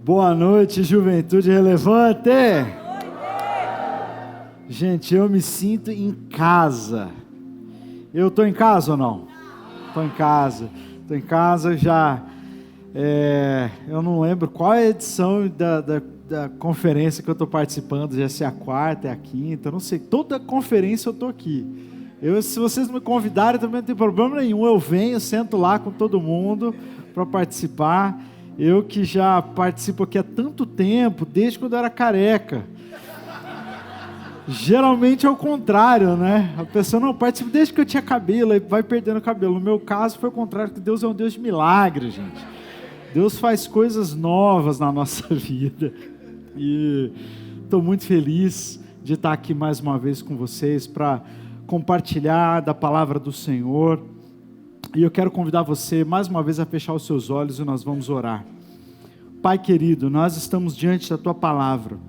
Boa noite, juventude relevante! Gente, eu me sinto em casa. Eu estou em casa ou não? Estou em casa. Estou em casa já. Eu não lembro qual é a edição da conferência que eu estou participando, já se é a quarta, é a quinta, eu não sei. Toda conferência eu estou aqui. Se vocês me convidarem, também não tem problema nenhum. Eu venho, sento lá com todo mundo para participar. Eu que já participo aqui há tanto tempo, desde quando eu era careca. Geralmente é o contrário, né? A pessoa não participa desde que eu tinha cabelo, aí vai perdendo cabelo. No meu caso foi o contrário, que Deus é um Deus de milagres, gente. Deus faz coisas novas na nossa vida. E estou muito feliz de estar aqui mais uma vez com vocês para compartilhar da palavra do Senhor. E eu quero convidar você mais uma vez a fechar os seus olhos e nós vamos orar. Pai querido, nós estamos diante da Tua palavra.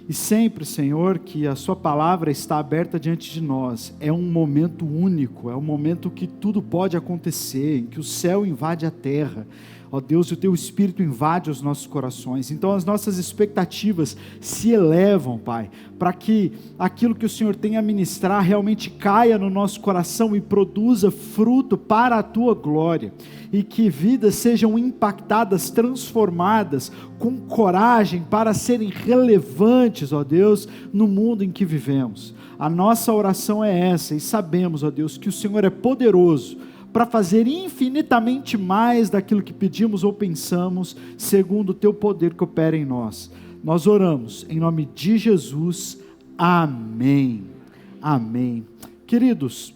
E sempre, Senhor, que a Sua palavra está aberta diante de nós. É um momento único, é um momento que tudo pode acontecer, em que o céu invade a terra. Ó Deus, o Teu Espírito invade os nossos corações. Então as nossas expectativas se elevam, Pai, para que aquilo que o Senhor tem a ministrar realmente caia no nosso coração e produza fruto para a Tua glória. E que vidas sejam impactadas, transformadas, com coragem para serem relevantes, ó Deus, no mundo em que vivemos. A nossa oração é essa, e sabemos, ó Deus, que o Senhor é poderoso para fazer infinitamente mais daquilo que pedimos ou pensamos, segundo o Teu poder que opera em nós. Nós oramos em nome de Jesus. Amém. Amém. Queridos,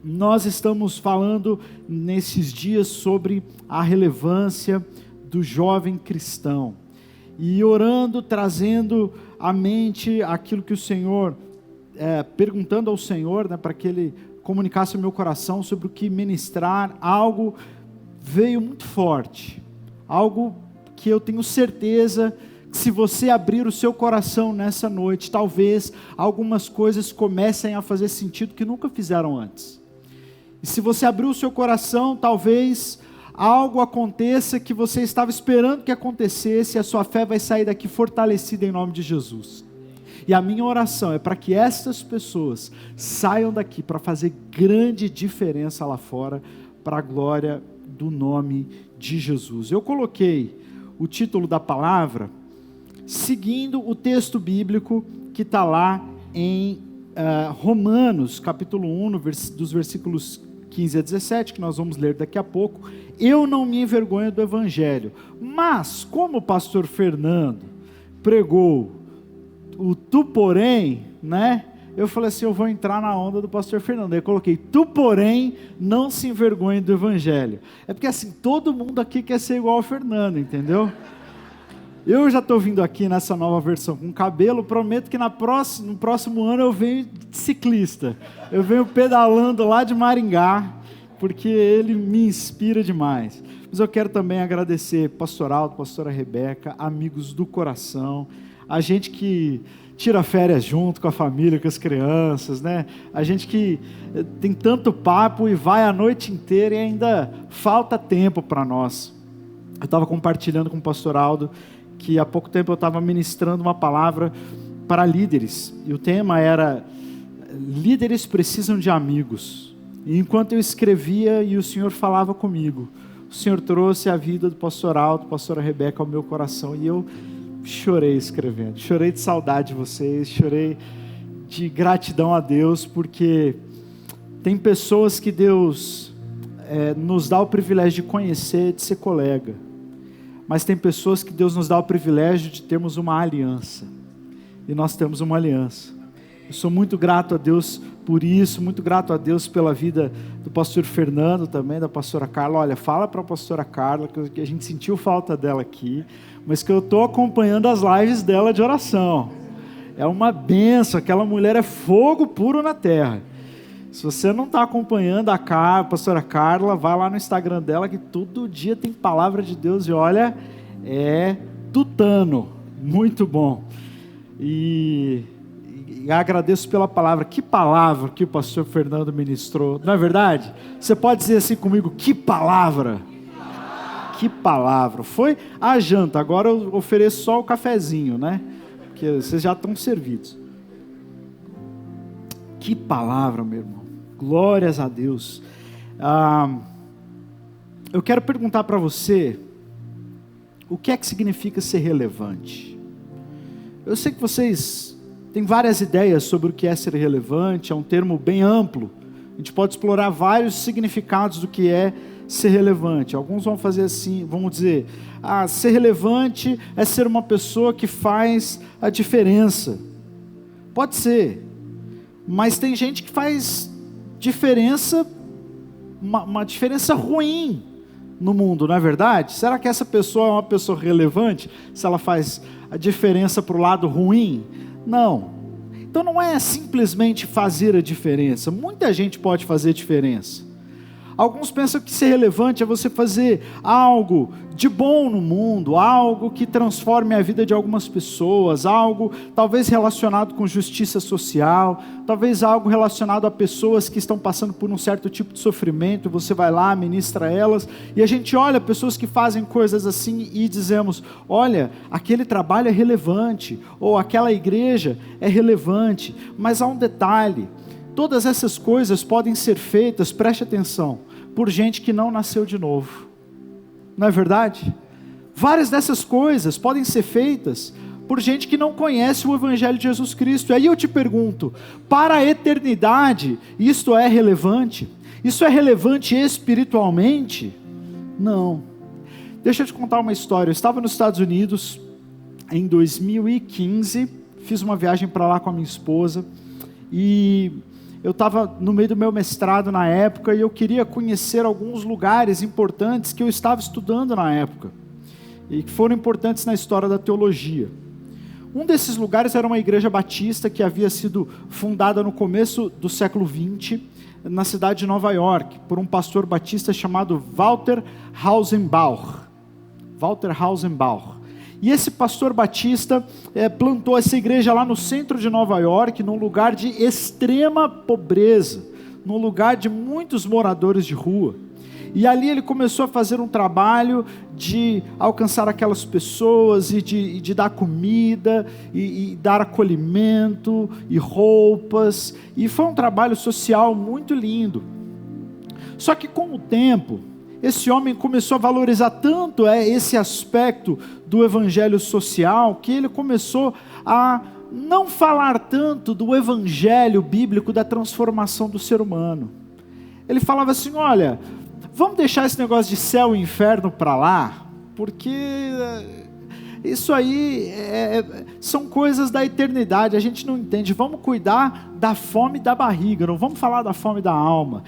nós estamos falando nesses dias sobre a relevância do jovem cristão. E orando, trazendo à mente aquilo que o Senhor, perguntando ao Senhor, né, para que Ele comunicasse ao meu coração sobre o que ministrar. Algo veio muito forte, algo que eu tenho certeza que se você abrir o seu coração nessa noite, talvez algumas coisas comecem a fazer sentido que nunca fizeram antes. E se você abrir o seu coração, talvez algo aconteça que você estava esperando que acontecesse, e a sua fé vai sair daqui fortalecida em nome de Jesus. E a minha oração é para que essas pessoas saiam daqui para fazer grande diferença lá fora, para a glória do nome de Jesus. Eu coloquei o título da palavra seguindo o texto bíblico que está lá em Romanos, capítulo 1, dos versículos 15 a 17, que nós vamos ler daqui a pouco. Eu não me envergonho do Evangelho, mas como o pastor Fernando pregou o tu porém, né? Eu falei assim, eu vou entrar na onda do pastor Fernando. Aí eu coloquei, tu porém não se envergonhe do Evangelho. É porque assim, todo mundo aqui quer ser igual ao Fernando, entendeu? Eu já estou vindo aqui nessa nova versão com cabelo, prometo que no próximo ano eu venho de ciclista. Eu venho pedalando lá de Maringá, porque ele me inspira demais. Mas eu quero também agradecer pastor Aldo, pastora Rebeca, amigos do coração, a gente que tira férias junto com a família, com as crianças, né? A gente que tem tanto papo e vai a noite inteira e ainda falta tempo para nós. Eu estava compartilhando com o pastor Aldo que há pouco tempo eu estava ministrando uma palavra para líderes. E o tema era, líderes precisam de amigos. E enquanto eu escrevia e o Senhor falava comigo, o Senhor trouxe a vida do pastor Aldo, pastora Rebeca ao meu coração, e eu chorei escrevendo, chorei de saudade de vocês, chorei de gratidão a Deus, porque tem pessoas que Deus nos dá o privilégio de conhecer, de ser colega, mas tem pessoas que Deus nos dá o privilégio de termos uma aliança, e nós temos uma aliança. Eu sou muito grato a Deus por isso, muito grato a Deus pela vida do pastor Fernando também, da pastora Carla. Olha, fala para a pastora Carla que a gente sentiu falta dela aqui, mas que eu estou acompanhando as lives dela de oração. É uma bênção, aquela mulher é fogo puro na terra. Se você não está acompanhando a pastora Carla, vai lá no Instagram dela, que todo dia tem palavra de Deus, e olha, é tutano, muito bom. E agradeço pela palavra. Que palavra que o pastor Fernando ministrou, não é verdade? Você pode dizer assim comigo, que palavra? Que palavra! Foi a janta, agora eu ofereço só o cafezinho, né? Porque vocês já estão servidos. Que palavra, meu irmão! Glórias a Deus! Eu quero perguntar para você, o que é que significa ser relevante? Eu sei que vocês têm várias ideias sobre o que é ser relevante, é um termo bem amplo. A gente pode explorar vários significados do que é ser relevante. Alguns vão fazer assim, vão dizer, ser relevante é ser uma pessoa que faz a diferença. Pode ser, mas tem gente que faz diferença, uma diferença ruim no mundo, não é verdade? Será que essa pessoa é uma pessoa relevante, se ela faz a diferença para o lado ruim? Não. Então não é simplesmente fazer a diferença. Muita gente pode fazer diferença. Alguns pensam que ser relevante é você fazer algo de bom no mundo, algo que transforme a vida de algumas pessoas, algo talvez relacionado com justiça social, talvez algo relacionado a pessoas que estão passando por um certo tipo de sofrimento, você vai lá, ministra elas, e a gente olha pessoas que fazem coisas assim e dizemos, olha, aquele trabalho é relevante, ou aquela igreja é relevante, mas há um detalhe, todas essas coisas podem ser feitas, preste atenção, por gente que não nasceu de novo. Não é verdade? Várias dessas coisas podem ser feitas por gente que não conhece o Evangelho de Jesus Cristo. E aí eu te pergunto, para a eternidade, isto é relevante? Isso é relevante espiritualmente? Não. Deixa eu te contar uma história. Eu estava nos Estados Unidos em 2015, fiz uma viagem para lá com a minha esposa, e eu estava no meio do meu mestrado na época e eu queria conhecer alguns lugares importantes que eu estava estudando na época e que foram importantes na história da teologia. Um desses lugares era uma igreja batista que havia sido fundada no começo do século XX na cidade de Nova York por um pastor batista chamado Walter Hausenbauch. Walter Hausenbauch. E esse pastor batista plantou essa igreja lá no centro de Nova York, num lugar de extrema pobreza, num lugar de muitos moradores de rua. E ali ele começou a fazer um trabalho de alcançar aquelas pessoas e de dar comida, e dar acolhimento, e roupas. E foi um trabalho social muito lindo. Só que com o tempo, esse homem começou a valorizar tanto esse aspecto do evangelho social, que ele começou a não falar tanto do evangelho bíblico da transformação do ser humano. Ele falava assim, olha, vamos deixar esse negócio de céu e inferno para lá, porque isso aí são coisas da eternidade, a gente não entende. Vamos cuidar da fome da barriga, não vamos falar da fome da alma.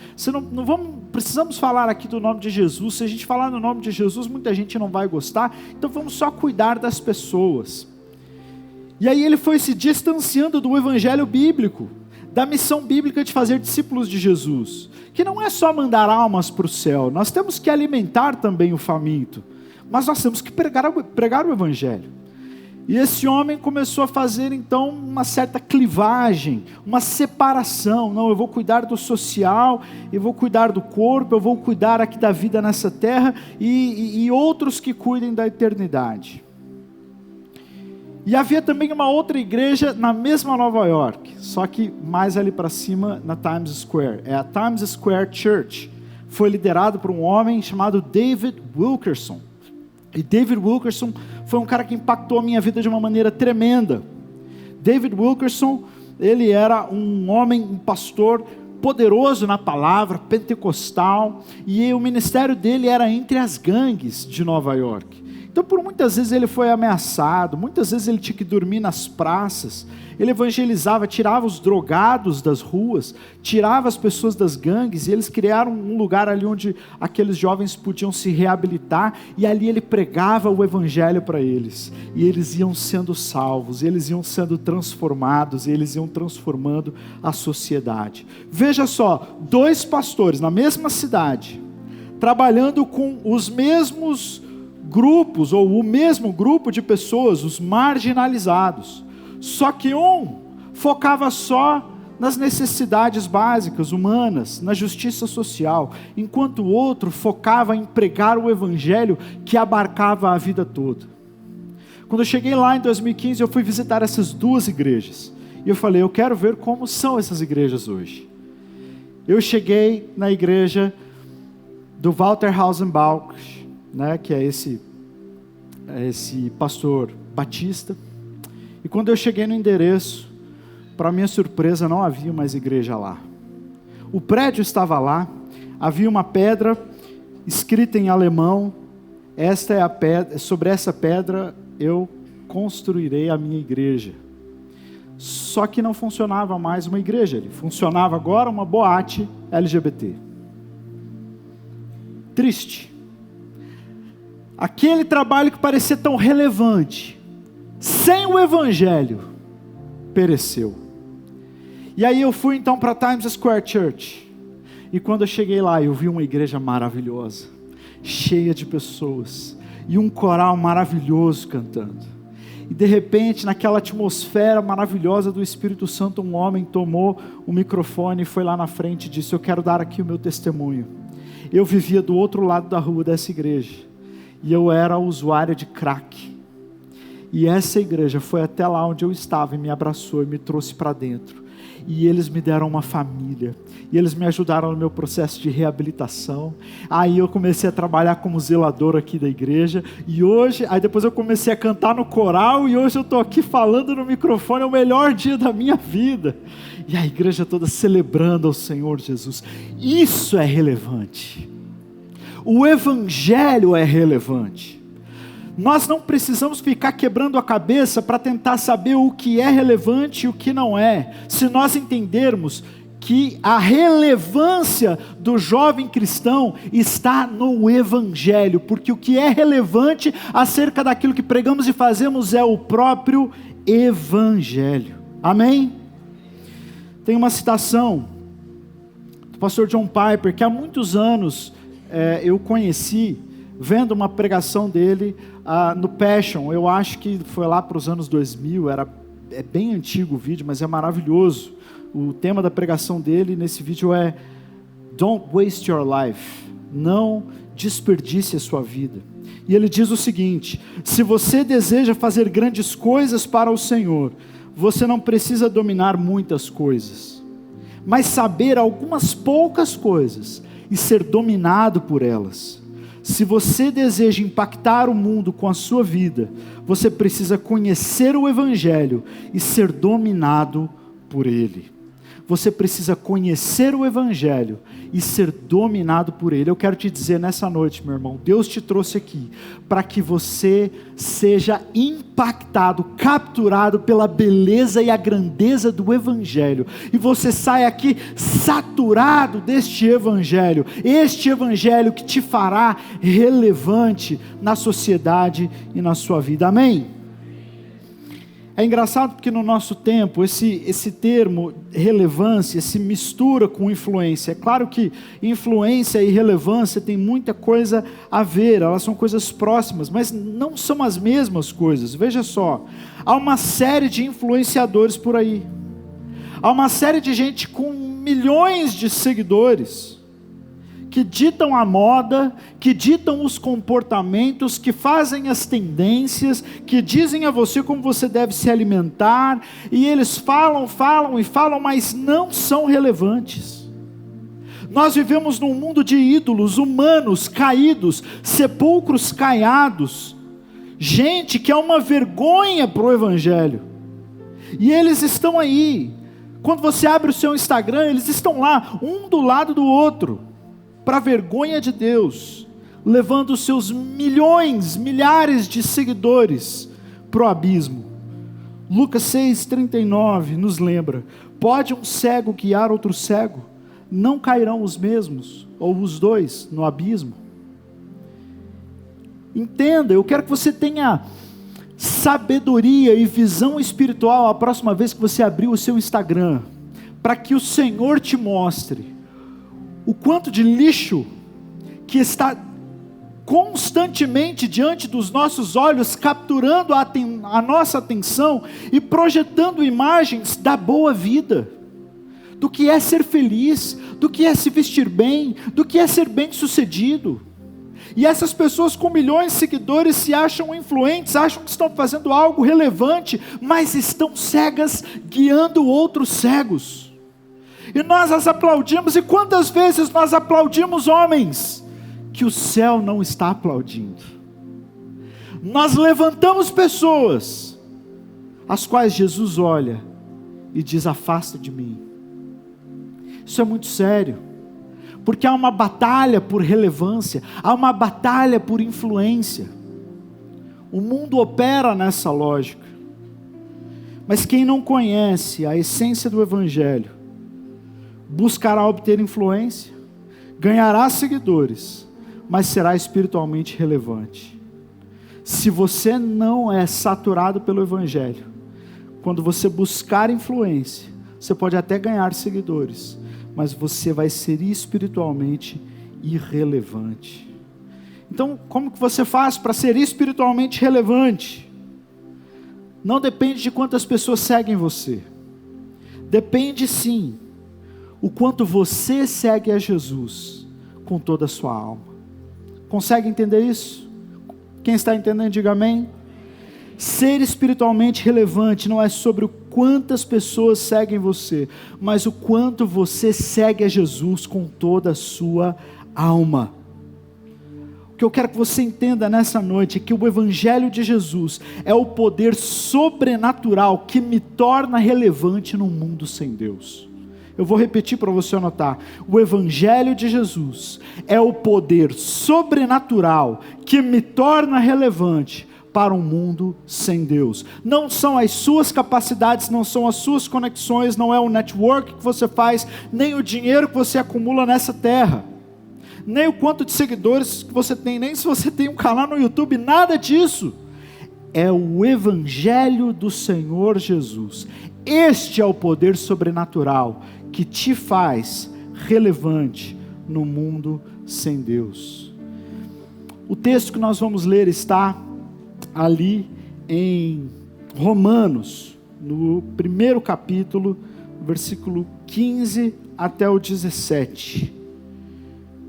Precisamos falar aqui do nome de Jesus. Se a gente falar no nome de Jesus, muita gente não vai gostar, então vamos só cuidar das pessoas. E aí ele foi se distanciando do evangelho bíblico, da missão bíblica de fazer discípulos de Jesus, que não é só mandar almas para o céu, nós temos que alimentar também o faminto, mas nós temos que pregar o evangelho. E esse homem começou a fazer então uma certa clivagem, uma separação. Não, eu vou cuidar do social, eu vou cuidar do corpo, eu vou cuidar aqui da vida nessa terra, e outros que cuidem da eternidade. E havia também uma outra igreja na mesma Nova York, só que mais ali para cima na Times Square. É a Times Square Church. Foi liderado por um homem chamado David Wilkerson. E David Wilkerson foi um cara que impactou a minha vida de uma maneira tremenda. David Wilkerson, ele era um homem, um pastor poderoso na palavra, pentecostal, e o ministério dele era entre as gangues de Nova York. Então por muitas vezes ele foi ameaçado, muitas vezes ele tinha que dormir nas praças, ele evangelizava, tirava os drogados das ruas, tirava as pessoas das gangues, e eles criaram um lugar ali onde aqueles jovens podiam se reabilitar, e ali ele pregava o evangelho para eles, e eles iam sendo salvos, eles iam sendo transformados, e eles iam transformando a sociedade. Veja só, 2 pastores na mesma cidade, trabalhando com os mesmos grupos, ou o mesmo grupo de pessoas, os marginalizados, só que um focava só nas necessidades básicas, humanas, na justiça social, enquanto o outro focava em pregar o evangelho que abarcava a vida toda. Quando eu cheguei lá em 2015, eu fui visitar essas duas igrejas, e eu falei, eu quero ver como são essas igrejas hoje. Eu cheguei na igreja do Walter Hausenbach, né, que é esse pastor batista, e quando eu cheguei no endereço, para minha surpresa, não havia mais igreja lá. O prédio estava lá, havia uma pedra escrita em alemão, esta é a pedra, sobre essa pedra eu construirei a minha igreja. Só que não funcionava mais uma igreja ali, funcionava agora uma boate LGBT. Triste. Aquele trabalho que parecia tão relevante, sem o evangelho, pereceu. E aí eu fui então para Times Square Church, e quando eu cheguei lá, eu vi uma igreja maravilhosa, cheia de pessoas, e um coral maravilhoso cantando, e de repente, naquela atmosfera maravilhosa do Espírito Santo, um homem tomou o microfone, e foi lá na frente e disse, eu quero dar aqui o meu testemunho. Eu vivia do outro lado da rua dessa igreja, e eu era usuário de crack, e essa igreja foi até lá onde eu estava, e me abraçou, e me trouxe para dentro, e eles me deram uma família, e eles me ajudaram no meu processo de reabilitação. Aí eu comecei a trabalhar como zelador aqui da igreja, e hoje, aí depois eu comecei a cantar no coral, e hoje eu estou aqui falando no microfone, é o melhor dia da minha vida, e a igreja toda celebrando ao Senhor Jesus. Isso é relevante, o evangelho é relevante. Nós não precisamos ficar quebrando a cabeça para tentar saber o que é relevante e o que não é, se nós entendermos que a relevância do jovem cristão está no evangelho, porque o que é relevante acerca daquilo que pregamos e fazemos é o próprio evangelho. Amém? Tem uma citação do pastor John Piper, que há muitos anos eu conheci, vendo uma pregação dele no Passion. Eu acho que foi lá para os anos 2000, é bem antigo o vídeo, mas é maravilhoso. O tema da pregação dele nesse vídeo é Don't waste your life, não desperdice a sua vida. E ele diz o seguinte, se você deseja fazer grandes coisas para o Senhor, você não precisa dominar muitas coisas, mas saber algumas poucas coisas e ser dominado por elas. Se você deseja impactar o mundo com a sua vida, você precisa conhecer o evangelho e ser dominado por ele. Você precisa conhecer o evangelho e ser dominado por ele. Eu quero te dizer nessa noite, meu irmão, Deus te trouxe aqui para que você seja impactado, capturado pela beleza e a grandeza do evangelho, e você sai aqui saturado deste evangelho, este evangelho que te fará relevante na sociedade e na sua vida. Amém? É engraçado porque no nosso tempo, esse termo relevância se mistura com influência. É claro que influência e relevância tem muita coisa a ver, elas são coisas próximas, mas não são as mesmas coisas. Veja só, há uma série de influenciadores por aí, há uma série de gente com milhões de seguidores, que ditam a moda, que ditam os comportamentos, que fazem as tendências, que dizem a você como você deve se alimentar, e eles falam, mas não são relevantes. Nós vivemos num mundo de ídolos humanos caídos, sepulcros caiados, gente que é uma vergonha para o evangelho, e eles estão aí. Quando você abre o seu Instagram, eles estão lá, um do lado do outro, para a vergonha de Deus, levando os seus milhões, milhares de seguidores para o abismo. Lucas 6,39 nos lembra, pode um cego guiar outro cego? Não cairão os mesmos, ou os dois, no abismo? Entenda, eu quero que você tenha sabedoria e visão espiritual a próxima vez que você abrir o seu Instagram, para que o Senhor te mostre o quanto de lixo que está constantemente diante dos nossos olhos, capturando a nossa atenção e projetando imagens da boa vida. do que é ser feliz, do que é se vestir bem, do que é ser bem-sucedido. E essas pessoas com milhões de seguidores se acham influentes, acham que estão fazendo algo relevante, mas estão cegas, guiando outros cegos. E nós as aplaudimos, e quantas vezes nós aplaudimos homens que o céu não está aplaudindo? Nós levantamos pessoas, as quais Jesus olha e diz: afasta de mim. Isso é muito sério, porque há uma batalha por relevância, há uma batalha por influência. O mundo opera nessa lógica, mas quem não conhece a essência do Evangelho, buscará obter influência, ganhará seguidores, mas será espiritualmente relevante. Se você não é saturado pelo Evangelho, quando você buscar influência, você pode até ganhar seguidores, mas você vai ser espiritualmente irrelevante. Então, como que você faz para ser espiritualmente relevante? Não depende de quantas pessoas seguem você. Depende sim, o quanto você segue a Jesus com toda a sua alma. Consegue entender isso? Quem está entendendo, diga amém. Ser espiritualmente relevante não é sobre o quantas pessoas seguem você, mas o quanto você segue a Jesus com toda a sua alma. O que eu quero que você entenda nessa noite é que o Evangelho de Jesus é o poder sobrenatural que me torna relevante num mundo sem Deus. Eu vou repetir para você anotar. O Evangelho de Jesus é o poder sobrenatural que me torna relevante para um mundo sem Deus. Não são as suas capacidades, não são as suas conexões, não é o network que você faz, nem o dinheiro que você acumula nessa terra, nem o quanto de seguidores que você tem, nem se você tem um canal no YouTube, nada disso. É o Evangelho do Senhor Jesus. Este é o poder sobrenatural que te faz relevante no mundo sem Deus. O texto que nós vamos ler está ali em Romanos, no primeiro capítulo, versículo 15 até o 17.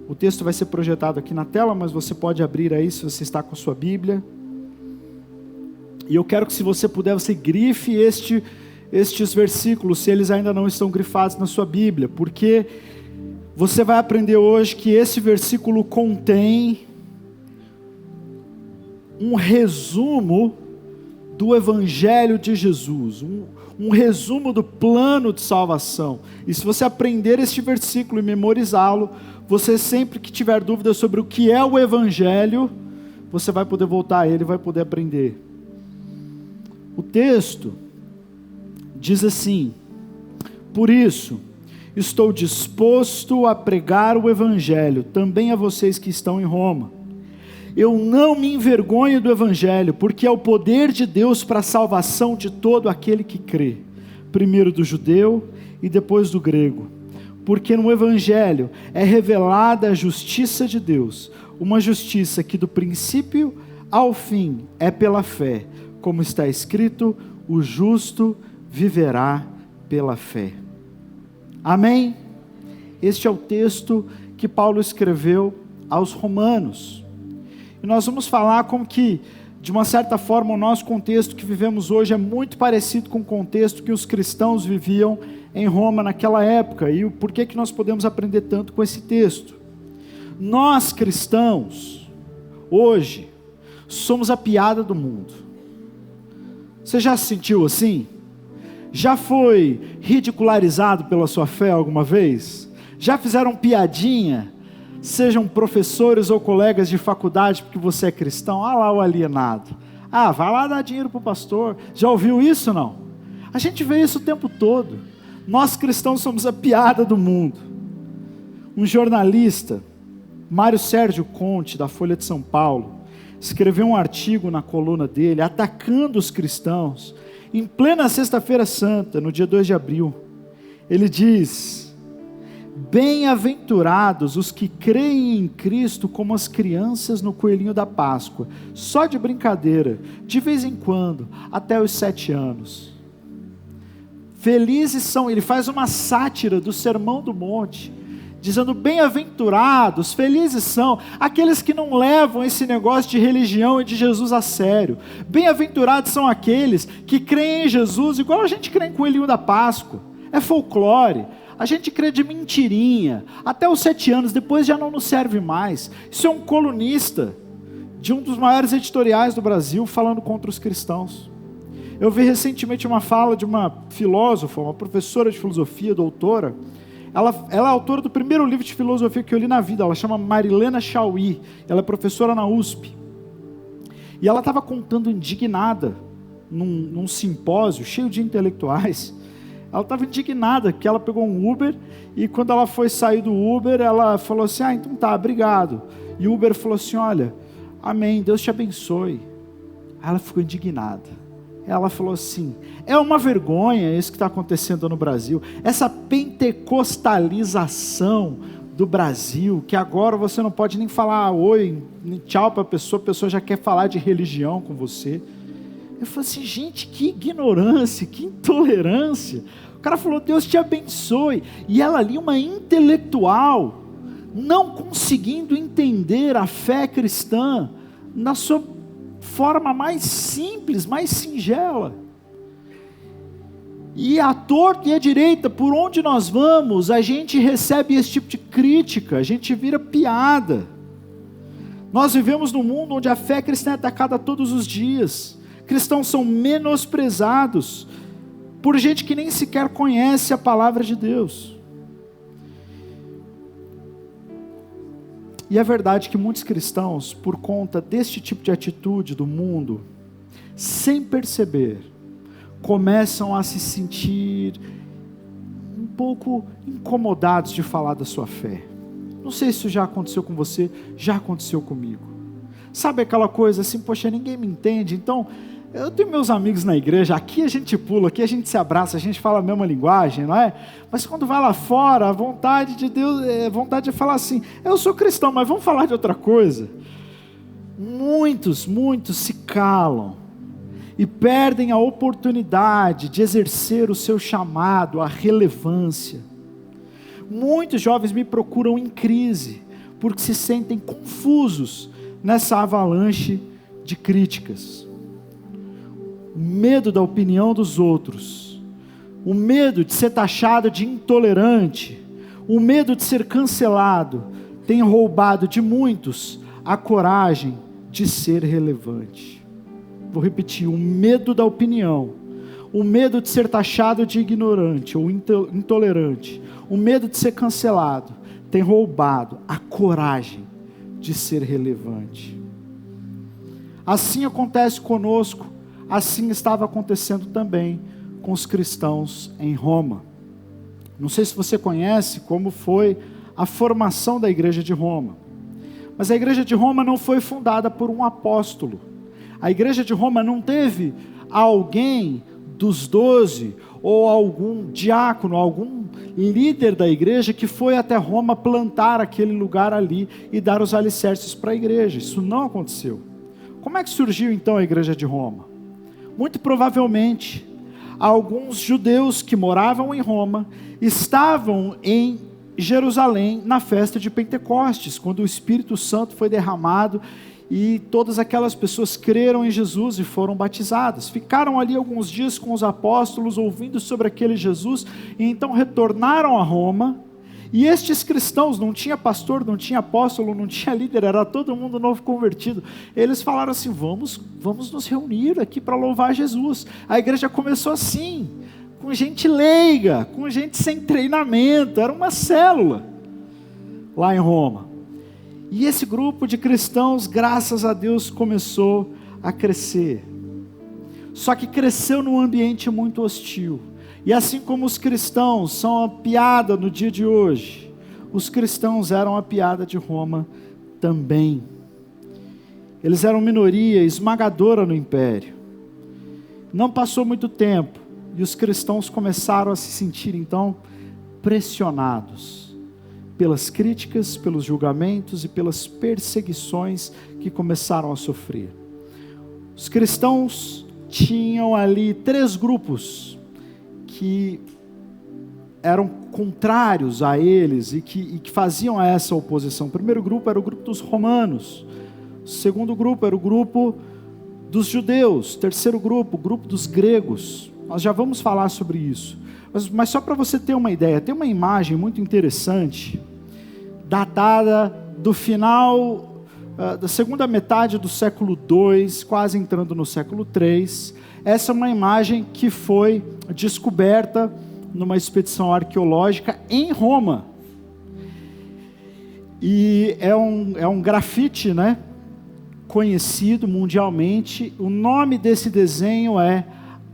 O texto vai ser projetado aqui na tela, mas você pode abrir aí se você está com a sua Bíblia. E eu quero que, se você puder, você grife estes versículos, se eles ainda não estão grifados na sua Bíblia, porque você vai aprender hoje que esse versículo contém um resumo do Evangelho de Jesus, um resumo do plano de salvação. E se você aprender este versículo e memorizá-lo, você sempre que tiver dúvida sobre o que é o Evangelho, você vai poder voltar a ele e vai poder aprender. O texto diz assim: por isso, estou disposto a pregar o Evangelho, também a vocês que estão em Roma. Eu não me envergonho do Evangelho, porque é o poder de Deus para a salvação de todo aquele que crê, primeiro do judeu e depois do grego. Porque no Evangelho é revelada a justiça de Deus, uma justiça que do princípio ao fim é pela fé, como está escrito: o justo viverá pela fé. Amém? Este é o texto que Paulo escreveu aos Romanos. E nós vamos falar como que, de uma certa forma, o nosso contexto que vivemos hoje é muito parecido com o contexto que os cristãos viviam em Roma naquela época. E por que nós podemos aprender tanto com esse texto? Nós cristãos, hoje, somos a piada do mundo. Você já se sentiu assim? Já foi ridicularizado pela sua fé alguma vez? Já fizeram piadinha? Sejam professores ou colegas de faculdade porque você é cristão. Ah lá o alienado. Ah, vai lá dar dinheiro para o pastor. Já ouviu isso não? A gente vê isso o tempo todo. Nós cristãos somos a piada do mundo. Um jornalista, Mário Sérgio Conte, da Folha de São Paulo, escreveu um artigo na coluna dele, atacando os cristãos, em plena Sexta-feira Santa, no dia 2 de abril. Ele diz: bem-aventurados os que creem em Cristo como as crianças no coelhinho da Páscoa, só de brincadeira, de vez em quando, até os 7 anos. Felizes são, ele faz uma sátira do Sermão do Monte, dizendo: bem-aventurados, felizes são aqueles que não levam esse negócio de religião e de Jesus a sério. Bem-aventurados são aqueles que creem em Jesus igual a gente crê em coelhinho da Páscoa. É folclore, a gente crê de mentirinha, até os 7 anos, depois já não nos serve mais. Isso é um colunista de um dos maiores editoriais do Brasil falando contra os cristãos. Eu vi recentemente uma fala de uma filósofa, uma professora de filosofia, doutora. Ela é autora do primeiro livro de filosofia que eu li na vida. Ela chama Marilena Chauí. Ela é professora na USP. E ela estava contando indignada, num simpósio cheio de intelectuais. Ela estava indignada que ela pegou um Uber e quando ela foi sair do Uber, ela falou assim: então tá, obrigado. E o Uber falou assim: olha, amém, Deus te abençoe. Aí ela ficou indignada. Ela falou assim: é uma vergonha isso que está acontecendo no Brasil, essa pentecostalização do Brasil, que agora você não pode nem falar oi, nem tchau para a pessoa já quer falar de religião com você. Eu falei assim: gente, que ignorância, que intolerância. O cara falou: Deus te abençoe. E ela ali, uma intelectual, não conseguindo entender a fé cristã na sua forma mais simples, mais singela. E à torta e à direita, por onde nós vamos, a gente recebe esse tipo de crítica, a gente vira piada. Nós vivemos num mundo onde a fé cristã é atacada todos os dias. Cristãos são menosprezados por gente que nem sequer conhece a palavra de Deus. E é verdade que muitos cristãos, por conta deste tipo de atitude do mundo, sem perceber, começam a se sentir um pouco incomodados de falar da sua fé. Não sei se isso já aconteceu com você, já aconteceu comigo. Sabe aquela coisa assim: poxa, ninguém me entende, então eu tenho meus amigos na igreja, aqui a gente pula, aqui a gente se abraça, a gente fala a mesma linguagem, não é? Mas quando vai lá fora, a vontade de Deus é vontade de falar assim: eu sou cristão, mas vamos falar de outra coisa. Muitos se calam e perdem a oportunidade de exercer o seu chamado, a relevância. Muitos jovens me procuram em crise, porque se sentem confusos nessa avalanche de críticas. O medo da opinião dos outros, o medo de ser taxado de intolerante, o medo de ser cancelado, tem roubado de muitos a coragem de ser relevante. Vou repetir: o medo da opinião, o medo de ser taxado de ignorante ou intolerante, o medo de ser cancelado, tem roubado a coragem de ser relevante. Assim acontece conosco, assim estava acontecendo também com os cristãos em Roma. Não sei se você conhece como foi a formação da igreja de Roma. Mas a igreja de Roma não foi fundada por um apóstolo. A igreja de Roma não teve alguém dos 12, ou algum diácono, algum líder da igreja que foi até Roma plantar aquele lugar ali e dar os alicerces para a igreja. Isso não aconteceu. Como é que surgiu então a igreja de Roma? Muito provavelmente, alguns judeus que moravam em Roma estavam em Jerusalém na festa de Pentecostes, quando o Espírito Santo foi derramado e todas aquelas pessoas creram em Jesus e foram batizadas. Ficaram ali alguns dias com os apóstolos, ouvindo sobre aquele Jesus, e então retornaram a Roma. E estes cristãos, não tinha pastor, não tinha apóstolo, não tinha líder, era todo mundo novo convertido. Eles falaram assim: vamos nos reunir aqui para louvar Jesus. A igreja começou assim, com gente leiga, com gente sem treinamento, era uma célula lá em Roma. E esse grupo de cristãos, graças a Deus, começou a crescer. Só que cresceu num ambiente muito hostil. E assim como os cristãos são a piada no dia de hoje, os cristãos eram a piada de Roma também. Eles eram minoria esmagadora no império. Não passou muito tempo e os cristãos começaram a se sentir então pressionados pelas críticas, pelos julgamentos e pelas perseguições que começaram a sofrer. Os cristãos tinham ali 3 grupos que eram contrários a eles e que faziam essa oposição. O primeiro grupo era o grupo dos romanos. O segundo grupo era o grupo dos judeus. O terceiro grupo, o grupo dos gregos. Nós já vamos falar sobre isso. Mas só para você ter uma ideia, tem uma imagem muito interessante, datada do final da segunda metade do século II, quase entrando no século III. Essa é uma imagem que foi descoberta numa expedição arqueológica em Roma. E é um grafite, né, conhecido mundialmente. O nome desse desenho é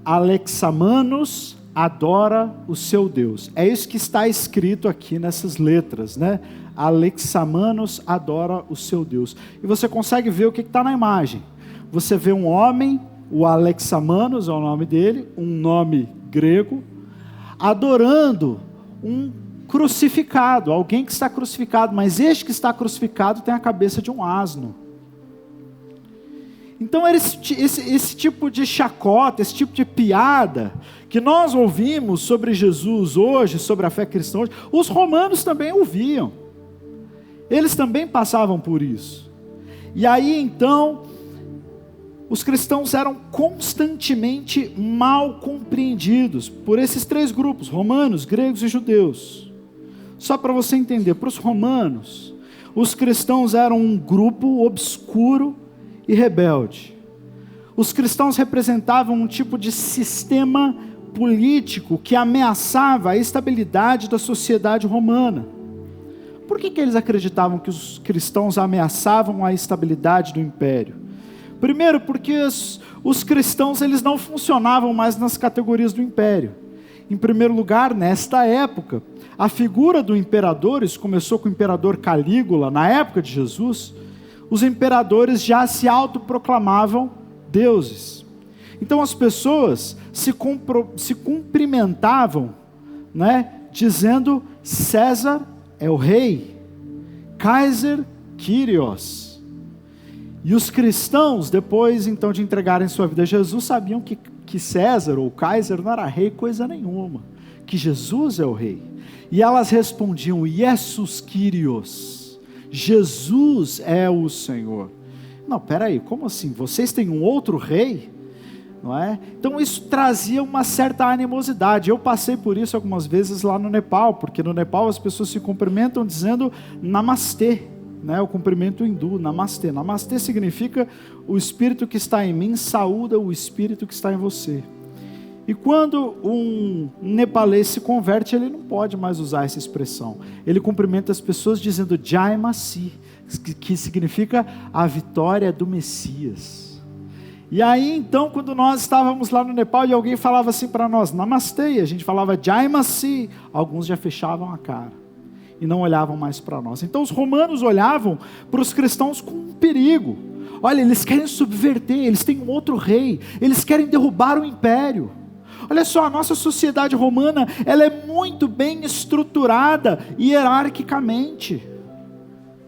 Alexamenos adora o seu Deus. É isso que está escrito aqui nessas letras, né? Alexamenos adora o seu Deus. E você consegue ver o que está na imagem. Você vê um homem, o Alexamenos é o nome dele, um nome grego, adorando um crucificado, alguém que está crucificado, mas este que está crucificado tem a cabeça de um asno. Então esse tipo de chacota, esse tipo de piada que nós ouvimos sobre Jesus hoje, sobre a fé cristã hoje, os romanos também ouviam. Eles também passavam por isso. E aí então, os cristãos eram constantemente mal compreendidos por esses três grupos, romanos, gregos e judeus. Só para você entender, para os romanos, os cristãos eram um grupo obscuro e rebelde. Os cristãos representavam um tipo de sistema político que ameaçava a estabilidade da sociedade romana. Por que eles acreditavam que os cristãos ameaçavam a estabilidade do império? Primeiro, porque os cristãos eles não funcionavam mais nas categorias do império. Em primeiro lugar, nesta época, a figura do imperador, isso começou com o imperador Calígula, na época de Jesus, os imperadores já se autoproclamavam deuses. Então as pessoas se cumprimentavam, né, dizendo César é o rei, Kaiser Kyrios. E os cristãos, depois então de entregarem sua vida a Jesus, sabiam que César ou Kaiser não era rei coisa nenhuma, que Jesus é o rei. E elas respondiam, Jesus Kyrios, Jesus é o Senhor. Não, peraí, como assim? Vocês têm um outro rei? Não é? Então isso trazia uma certa animosidade. Eu passei por isso algumas vezes lá no Nepal, porque no Nepal as pessoas se cumprimentam dizendo Namastê, né? O cumprimento hindu, Namastê. Namastê significa o Espírito que está em mim saúda o Espírito que está em você. E quando um nepalês se converte, ele não pode mais usar essa expressão. Ele cumprimenta as pessoas dizendo Jai Masi, que significa a vitória do Messias. E aí então, quando nós estávamos lá no Nepal e alguém falava assim para nós, Namastê, e a gente falava Jai Masi, alguns já fechavam a cara e não olhavam mais para nós. Então os romanos olhavam para os cristãos com um perigo. Olha, eles querem subverter, eles têm um outro rei, eles querem derrubar o império. Olha só, a nossa sociedade romana, ela é muito bem estruturada hierarquicamente.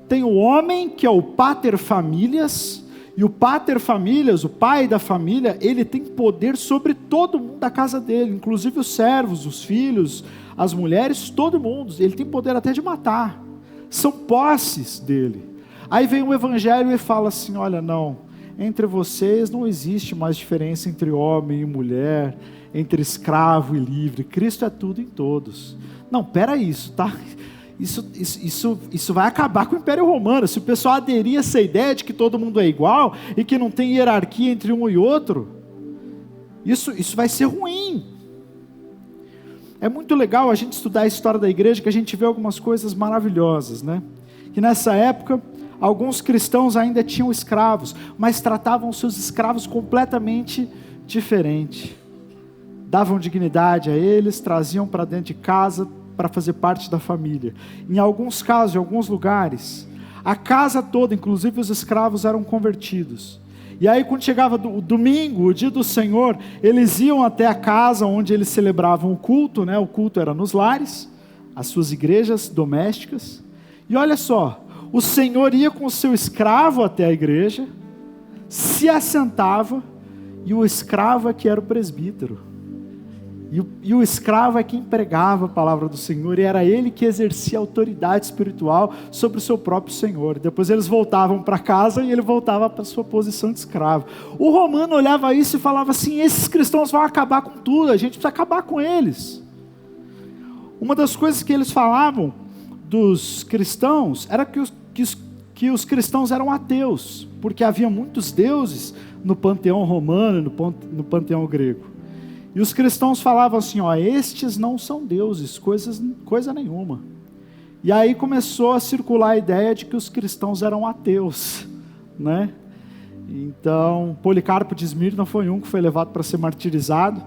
Tem o homem que é o pater familias, e o pater familias, o pai da família, ele tem poder sobre todo mundo da casa dele, inclusive os servos, os filhos, as mulheres, todo mundo. Ele tem poder até de matar. São posses dele. Aí vem o evangelho e fala assim, olha, não, entre vocês não existe mais diferença entre homem e mulher, entre escravo e livre. Cristo é tudo em todos. Não, peraí, isso tá... Isso vai acabar com o Império Romano. Se o pessoal aderir a essa ideia de que todo mundo é igual e que não tem hierarquia entre um e outro, isso vai ser ruim. É muito legal a gente estudar a história da igreja, que a gente vê algumas coisas maravilhosas, né? Que nessa época, alguns cristãos ainda tinham escravos, mas tratavam seus escravos completamente diferente. Davam dignidade a eles, traziam para dentro de casa, para fazer parte da família. Em alguns casos, em alguns lugares, a casa toda, inclusive os escravos, eram convertidos. E aí quando chegava o domingo, o dia do Senhor, eles iam até a casa onde eles celebravam o culto, né? O culto era nos lares, as suas igrejas domésticas. E olha só, o Senhor ia com o seu escravo até a igreja, se assentava, e o escravo é que era o presbítero. E o escravo é quem pregava a palavra do Senhor, e era ele que exercia autoridade espiritual sobre o seu próprio Senhor. Depois eles voltavam para casa e ele voltava para a sua posição de escravo. O romano olhava isso e falava assim: esses cristãos vão acabar com tudo, a gente precisa acabar com eles. Uma das coisas que eles falavam dos cristãos era que os cristãos eram ateus, porque havia muitos deuses no panteão romano e no panteão grego. E os cristãos falavam assim: estes não são deuses, coisa nenhuma. E aí começou a circular a ideia de que os cristãos eram ateus, né? Então, Policarpo de Esmirna foi um que foi levado para ser martirizado,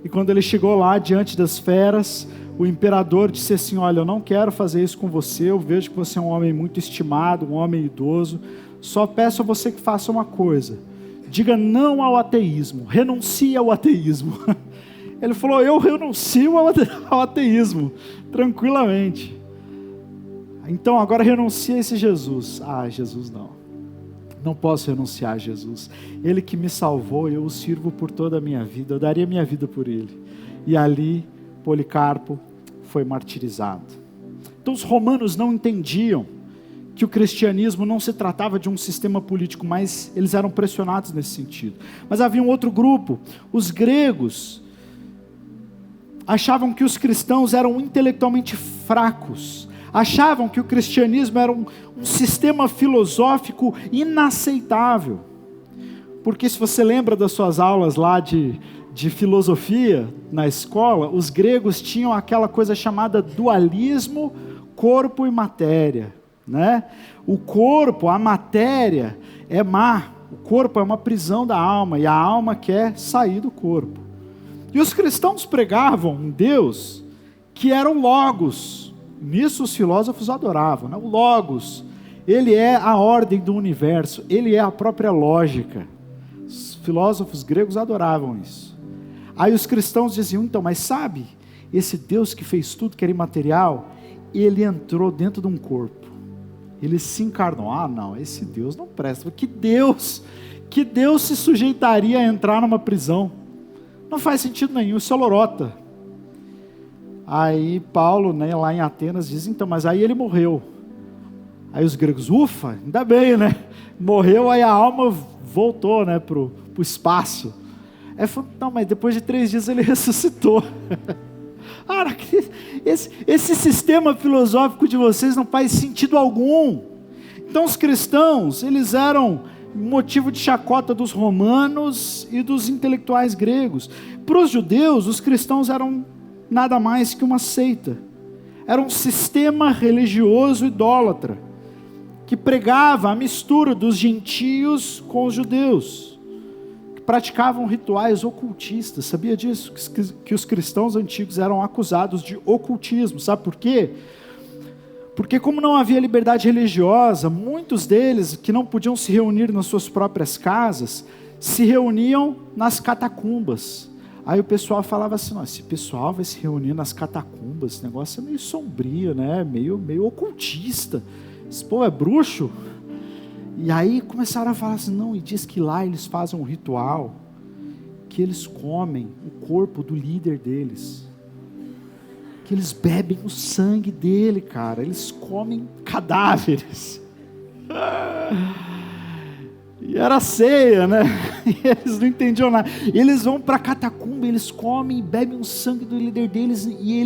e quando ele chegou lá diante das feras, o imperador disse assim: olha, eu não quero fazer isso com você, eu vejo que você é um homem muito estimado, um homem idoso, só peço a você que faça uma coisa: diga não ao ateísmo, renuncie ao ateísmo. Ele falou: eu renuncio ao ateísmo, tranquilamente. Então agora renuncia a esse Jesus. Jesus não posso renunciar a Jesus. Ele que me salvou, eu o sirvo por toda a minha vida, eu daria minha vida por ele. E ali Policarpo foi martirizado. Então os romanos não entendiam que o cristianismo não se tratava de um sistema político, mas eles eram pressionados nesse sentido. Mas havia um outro grupo, os gregos achavam que os cristãos eram intelectualmente fracos, achavam que o cristianismo era um sistema filosófico inaceitável, porque se você lembra das suas aulas lá de filosofia na escola, os gregos tinham aquela coisa chamada dualismo, corpo e matéria, né? O corpo, a matéria é má, o corpo é uma prisão da alma, e a alma quer sair do corpo. E os cristãos pregavam um Deus que era o Logos. Nisso os filósofos adoravam, né? O Logos, ele é a ordem do universo, ele é a própria lógica. Os filósofos gregos adoravam isso. Aí os cristãos diziam: então, mas sabe, esse Deus que fez tudo que era imaterial, ele entrou dentro de um corpo, ele se encarnou. Não, esse Deus não presta. Que Deus se sujeitaria a entrar numa prisão? Não faz sentido nenhum, isso é lorota. Aí Paulo, né, lá em Atenas, diz: então, mas aí ele morreu. Aí os gregos: ufa, ainda bem, né? Morreu, aí a alma voltou, né, pro espaço. Aí falou: não, mas depois de 3 dias ele ressuscitou. Esse sistema filosófico de vocês não faz sentido algum. Então os cristãos, eles eram motivo de chacota dos romanos e dos intelectuais gregos. Para os judeus, os cristãos eram nada mais que uma seita. Era um sistema religioso idólatra, que pregava a mistura dos gentios com os judeus, que praticavam rituais ocultistas. Sabia disso? Que os cristãos antigos eram acusados de ocultismo. Sabe por quê? Porque como não havia liberdade religiosa, muitos deles, que não podiam se reunir nas suas próprias casas, se reuniam nas catacumbas. Aí o pessoal falava assim: esse pessoal vai se reunir nas catacumbas, esse negócio é meio sombrio, né? meio ocultista, esse povo é bruxo. E aí começaram a falar assim: não, e diz que lá eles fazem um ritual, que eles comem o corpo do líder deles, que eles bebem o sangue dele, cara, eles comem cadáveres. E era ceia, né? E eles não entendiam nada. Eles vão para a catacumba, eles comem e bebem o sangue do líder deles, e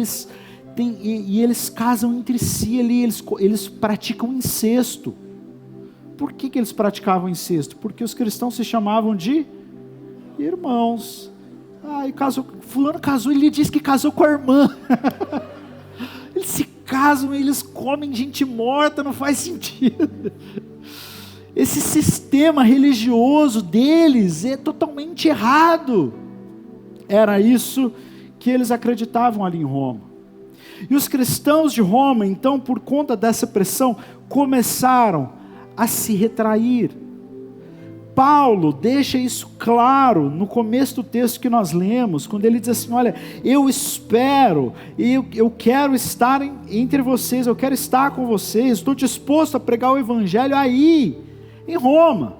eles casam entre si ali, eles praticam incesto. Por que eles praticavam incesto? Porque os cristãos se chamavam de irmãos. E fulano casou, ele disse que casou com a irmã. Eles se casam, eles comem gente morta, não faz sentido. Esse sistema religioso deles é totalmente errado. Era isso que eles acreditavam ali em Roma. E os cristãos de Roma, então, por conta dessa pressão, começaram a se retrair. Paulo deixa isso claro no começo do texto que nós lemos, quando ele diz assim: olha, eu espero, eu quero estar entre vocês, eu quero estar com vocês, estou disposto a pregar o evangelho aí, em Roma.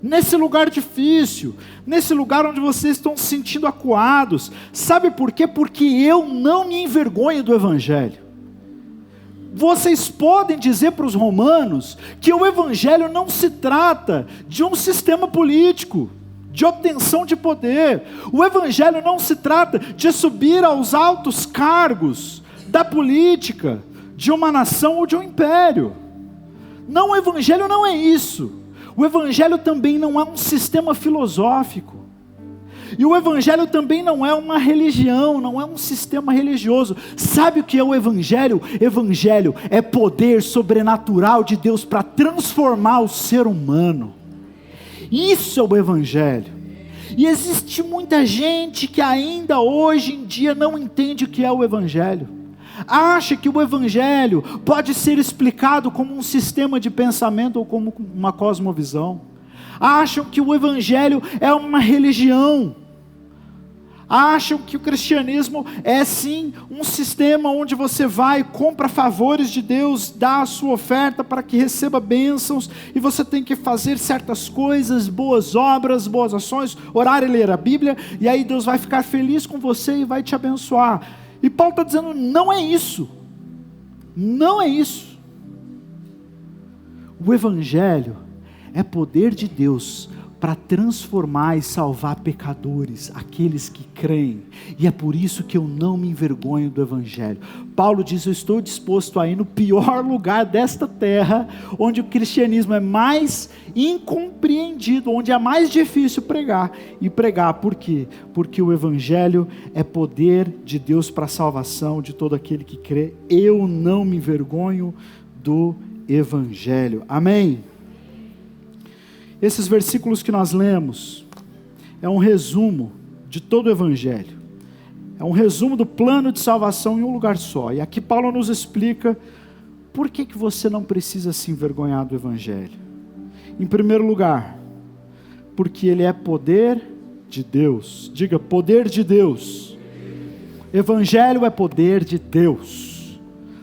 nesse lugar difícil, nesse lugar onde vocês estão se sentindo acuados. Sabe por quê? Porque eu não me envergonho do Evangelho. Vocês podem dizer para os romanos que o Evangelho não se trata de um sistema político, de obtenção de poder. O Evangelho não se trata de subir aos altos cargos da política, de uma nação ou de um império. Não, o Evangelho não é isso. O Evangelho também não é um sistema filosófico. E o Evangelho também não é uma religião, não é um sistema religioso. Sabe o que é o Evangelho? Evangelho é poder sobrenatural de Deus para transformar o ser humano. Isso é o Evangelho. E existe muita gente que ainda hoje em dia não entende o que é o Evangelho. Acha que o Evangelho pode ser explicado como um sistema de pensamento ou como uma cosmovisão. Acham que o Evangelho é uma religião. Acham que o cristianismo é sim um sistema onde você vai, compra favores de Deus, dá a sua oferta para que receba bênçãos, e você tem que fazer certas coisas, boas obras, boas ações, orar e ler a Bíblia, e aí Deus vai ficar feliz com você e vai te abençoar. E Paulo está dizendo, não é isso. Não é isso. O Evangelho é poder de Deus para transformar e salvar pecadores, aqueles que creem. E é por isso que eu não me envergonho do Evangelho. Paulo diz, eu estou disposto a ir no pior lugar desta terra, onde o cristianismo é mais incompreendido, onde é mais difícil pregar. E pregar por quê? Porque o Evangelho é poder de Deus para a salvação de todo aquele que crê. Eu não me envergonho do Evangelho. Amém? Esses versículos que nós lemos é um resumo de todo o Evangelho. É um resumo do plano de salvação em um lugar só. E aqui Paulo nos explica por que você não precisa se envergonhar do Evangelho. Em primeiro lugar, porque ele é poder de Deus. Diga, poder de Deus. Evangelho é poder de Deus.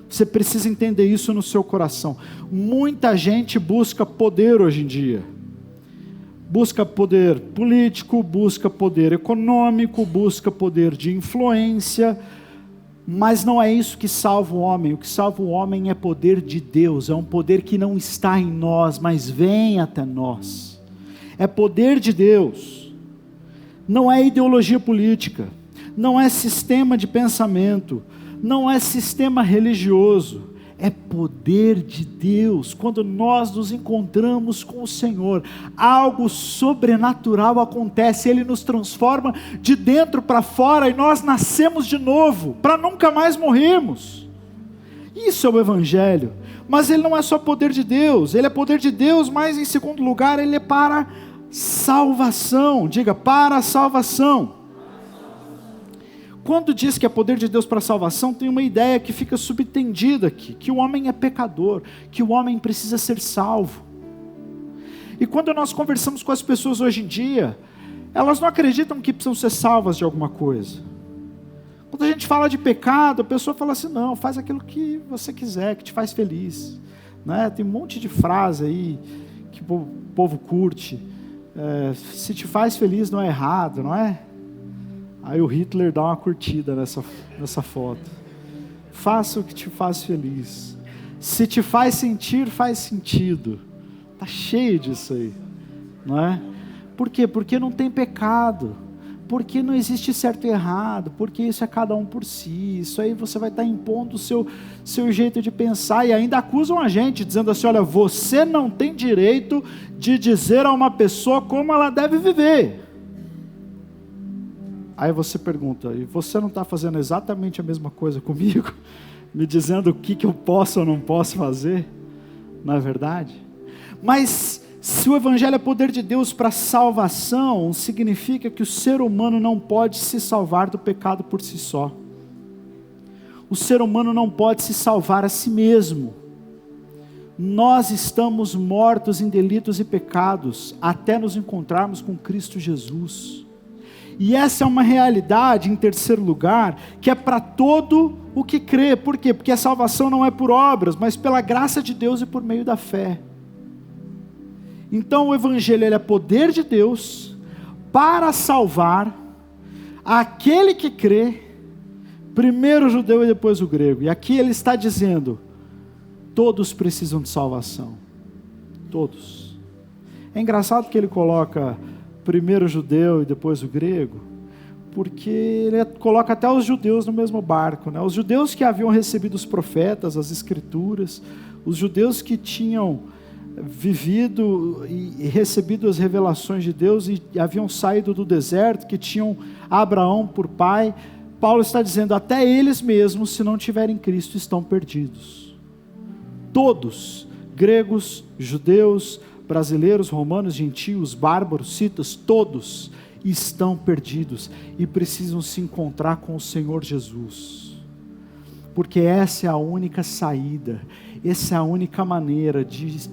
Você precisa entender isso no seu coração. Muita gente busca poder hoje em dia. Busca poder político, busca poder econômico, busca poder de influência, mas não é isso que salva o homem. O que salva o homem é poder de Deus, é um poder que não está em nós, mas vem até nós. É poder de Deus, não é ideologia política, não é sistema de pensamento, não é sistema religioso. É poder de Deus. Quando nós nos encontramos com o Senhor, algo sobrenatural acontece, Ele nos transforma de dentro para fora e nós nascemos de novo, para nunca mais morrermos. Isso é o Evangelho. Mas ele não é só poder de Deus, ele é poder de Deus, mas em segundo lugar, ele é para salvação. Diga, para a salvação. Quando diz que é poder de Deus para a salvação, tem uma ideia que fica subtendida aqui, que o homem é pecador, que o homem precisa ser salvo. E quando nós conversamos com as pessoas hoje em dia, elas não acreditam que precisam ser salvas de alguma coisa. Quando a gente fala de pecado, a pessoa fala assim, não, faz aquilo que você quiser, que te faz feliz. Né? Tem um monte de frase aí, que o povo curte, se te faz feliz não é errado, não é? Aí o Hitler dá uma curtida nessa foto. Faça o que te faz feliz. Se te faz sentir, faz sentido. Está cheio disso aí. Não é? Por quê? Porque não tem pecado. Porque não existe certo e errado. Porque isso é cada um por si. Isso aí você vai estar impondo o seu jeito de pensar. E ainda acusam a gente, dizendo assim, olha, você não tem direito de dizer a uma pessoa como ela deve viver. Aí você pergunta, e você não está fazendo exatamente a mesma coisa comigo? Me dizendo o que eu posso ou não posso fazer? Não é verdade? Mas se o Evangelho é poder de Deus para salvação, significa que o ser humano não pode se salvar do pecado por si só. O ser humano não pode se salvar a si mesmo. Nós estamos mortos em delitos e pecados, até nos encontrarmos com Cristo Jesus. E essa é uma realidade, em terceiro lugar, que é para todo o que crê. Por quê? Porque a salvação não é por obras, mas pela graça de Deus e por meio da fé. Então o evangelho ele é poder de Deus para salvar aquele que crê, primeiro o judeu e depois o grego. E aqui ele está dizendo, todos precisam de salvação. Todos. É engraçado que ele coloca primeiro o judeu e depois o grego, porque ele coloca até os judeus no mesmo barco, né? Os judeus que haviam recebido os profetas, as escrituras, os judeus que tinham vivido e recebido as revelações de Deus e haviam saído do deserto, que tinham Abraão por pai. Paulo está dizendo, até eles mesmos, se não tiverem Cristo, estão perdidos. Todos, gregos, judeus, brasileiros, romanos, gentios, bárbaros, citas, todos estão perdidos e precisam se encontrar com o Senhor Jesus, porque essa é a única saída, essa é a única maneira de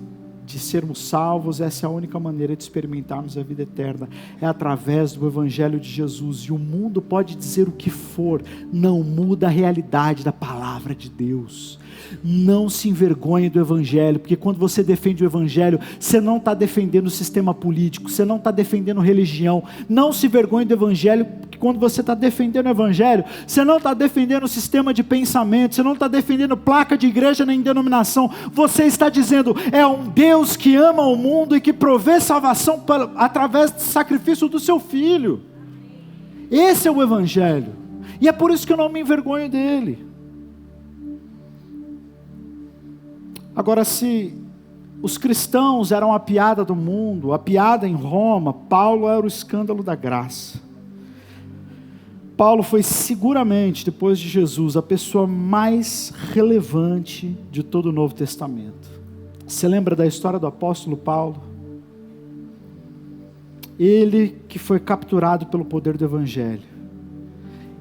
sermos salvos, essa é a única maneira de experimentarmos a vida eterna, é através do evangelho de Jesus. E o mundo pode dizer o que for, não muda a realidade da palavra de Deus. Não se envergonhe do evangelho, porque quando você defende o evangelho, você não está defendendo o sistema político, você não está defendendo religião. Não se envergonhe do evangelho, porque quando você está defendendo o evangelho, você não está defendendo o sistema de pensamento, você não está defendendo placa de igreja nem denominação, você está dizendo, é um Deus que ama o mundo e que provê salvação através do sacrifício do seu Filho. Esse é o evangelho, e é por isso que eu não me envergonho dele. Agora, se os cristãos eram a piada do mundo, a piada em Roma, Paulo era o escândalo da graça. Paulo foi seguramente, depois de Jesus, a pessoa mais relevante de todo o Novo Testamento. Você lembra da história do apóstolo Paulo? Ele que foi capturado pelo poder do evangelho.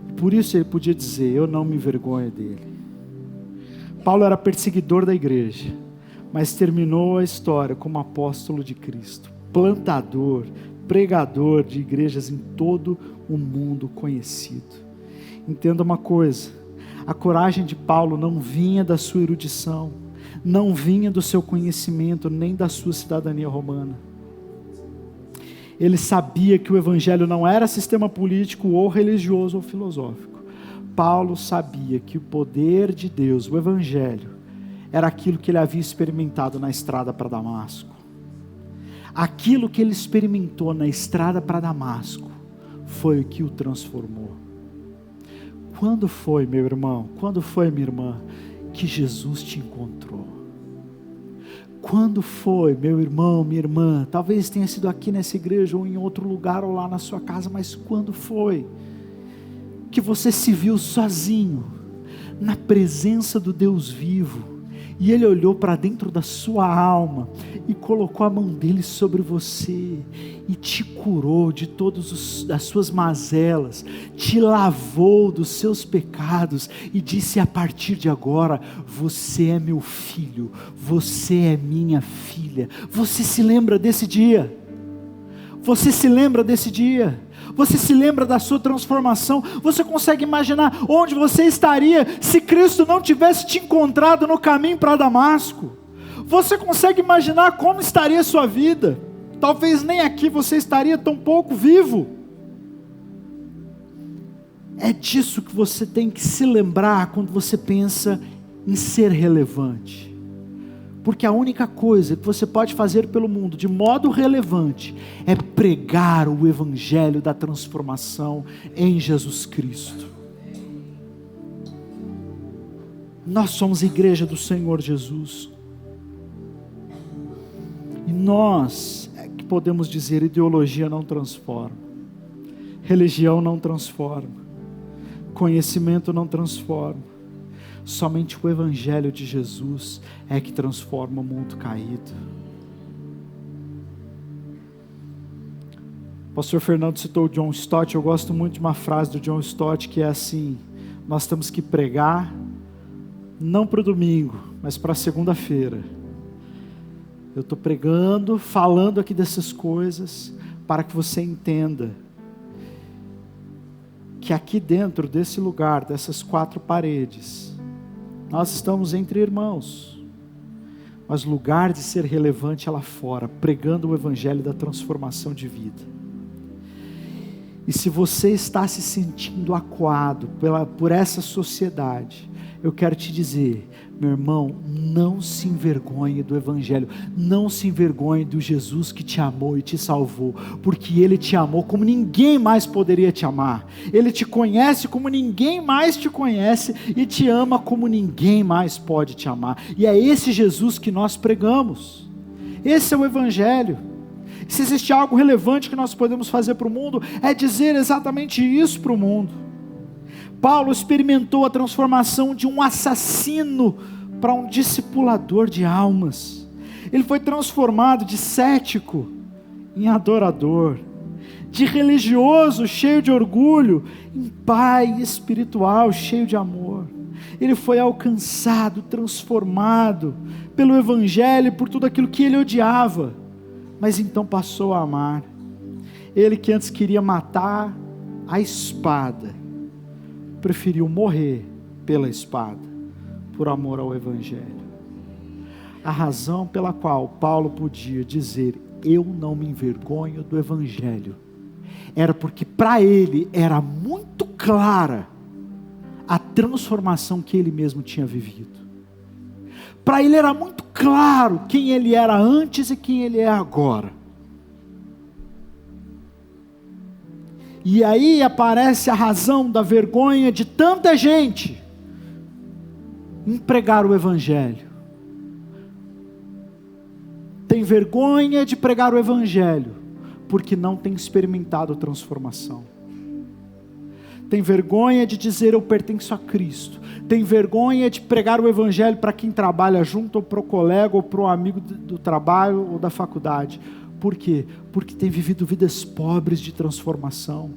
E por isso ele podia dizer, eu não me envergonho dele. Paulo era perseguidor da igreja, mas terminou a história como apóstolo de Cristo, plantador, pregador de igrejas em todo o mundo conhecido. Entenda uma coisa, a coragem de Paulo não vinha da sua erudição, não vinha do seu conhecimento, nem da sua cidadania romana. Ele sabia que o evangelho não era sistema político ou religioso ou filosófico. Paulo sabia que o poder de Deus, o evangelho, era aquilo que ele havia experimentado na estrada para Damasco. Aquilo que ele experimentou na estrada para Damasco foi o que o transformou. Quando foi, meu irmão, quando foi, minha irmã, que Jesus te encontrou? Quando foi, meu irmão, minha irmã, talvez tenha sido aqui nessa igreja ou em outro lugar ou lá na sua casa, mas quando foi que você se viu sozinho, na presença do Deus vivo, e Ele olhou para dentro da sua alma, e colocou a mão dEle sobre você, e te curou de todas as suas mazelas, te lavou dos seus pecados, e disse, a partir de agora, você é meu filho, você é minha filha. Você se lembra desse dia? Você se lembra desse dia? Você se lembra da sua transformação? Você consegue imaginar onde você estaria se Cristo não tivesse te encontrado no caminho para Damasco? Você consegue imaginar como estaria a sua vida? Talvez nem aqui você estaria tão pouco vivo. É disso que você tem que se lembrar quando você pensa em ser relevante. Porque a única coisa que você pode fazer pelo mundo de modo relevante é pregar o evangelho da transformação em Jesus Cristo. Nós somos a igreja do Senhor Jesus. E nós é que podemos dizer, ideologia não transforma, religião não transforma, conhecimento não transforma. Somente o evangelho de Jesus é que transforma o mundo caído. O pastor Fernando citou o John Stott. Eu gosto muito de uma frase do John Stott que é assim: nós temos que pregar não para o domingo, mas para a segunda-feira. Eu estou pregando, falando aqui dessas coisas para que você entenda que aqui dentro desse lugar, dessas quatro paredes, nós estamos entre irmãos. mas lugar de ser relevante é lá fora, pregando o evangelho da transformação de vida. E se você está se sentindo acuado por essa sociedade, eu quero te dizer, meu irmão, não se envergonhe do evangelho, não se envergonhe do Jesus que te amou e te salvou, porque Ele te amou como ninguém mais poderia te amar, Ele te conhece como ninguém mais te conhece, e te ama como ninguém mais pode te amar, e é esse Jesus que nós pregamos, esse é o evangelho. Se existe algo relevante que nós podemos fazer para o mundo, é dizer exatamente isso para o mundo. Paulo experimentou a transformação de um assassino para um discipulador de almas. Ele foi transformado de cético em adorador, de religioso cheio de orgulho, em pai espiritual cheio de amor. Ele foi alcançado, transformado pelo evangelho e por tudo aquilo que ele odiava, mas então passou a amar. Ele que antes queria matar a espada, preferiu morrer pela espada, por amor ao evangelho. A razão pela qual Paulo podia dizer, eu não me envergonho do evangelho, era porque para ele era muito clara a transformação que ele mesmo tinha vivido. Para ele era muito claro quem ele era antes e quem ele é agora. E aí aparece a razão da vergonha de tanta gente em pregar o evangelho. Tem vergonha de pregar o evangelho porque não tem experimentado transformação. Tem vergonha de dizer eu pertenço a Cristo. Tem vergonha de pregar o evangelho para quem trabalha junto, ou para o colega, ou para o amigo do trabalho, ou da faculdade. Por quê? Porque tem vivido vidas pobres de transformação.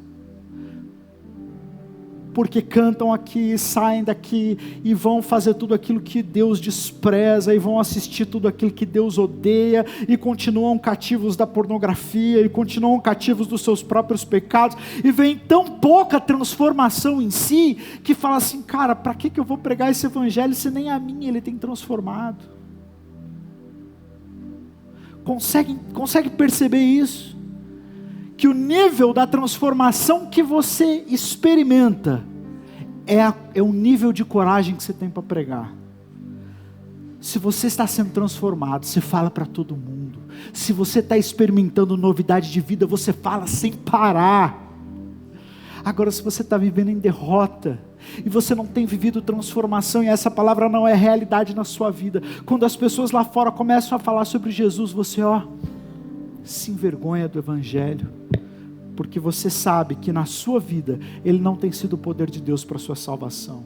Porque cantam aqui, saem daqui e vão fazer tudo aquilo que Deus despreza, e vão assistir tudo aquilo que Deus odeia, e continuam cativos da pornografia, e continuam cativos dos seus próprios pecados, e vem tão pouca transformação em si, que fala assim, cara, para que eu vou pregar esse evangelho se nem a mim ele tem transformado? Consegue perceber isso? Que o nível da transformação que você experimenta é o nível de coragem que você tem para pregar. Se você está sendo transformado, você fala para todo mundo. Se você está experimentando novidade de vida, você fala sem parar. Agora, se você está vivendo em derrota, e você não tem vivido transformação, e essa palavra não é realidade na sua vida, quando as pessoas lá fora começam a falar sobre Jesus, você se envergonha do evangelho, porque você sabe que na sua vida, ele não tem sido o poder de Deus para a sua salvação.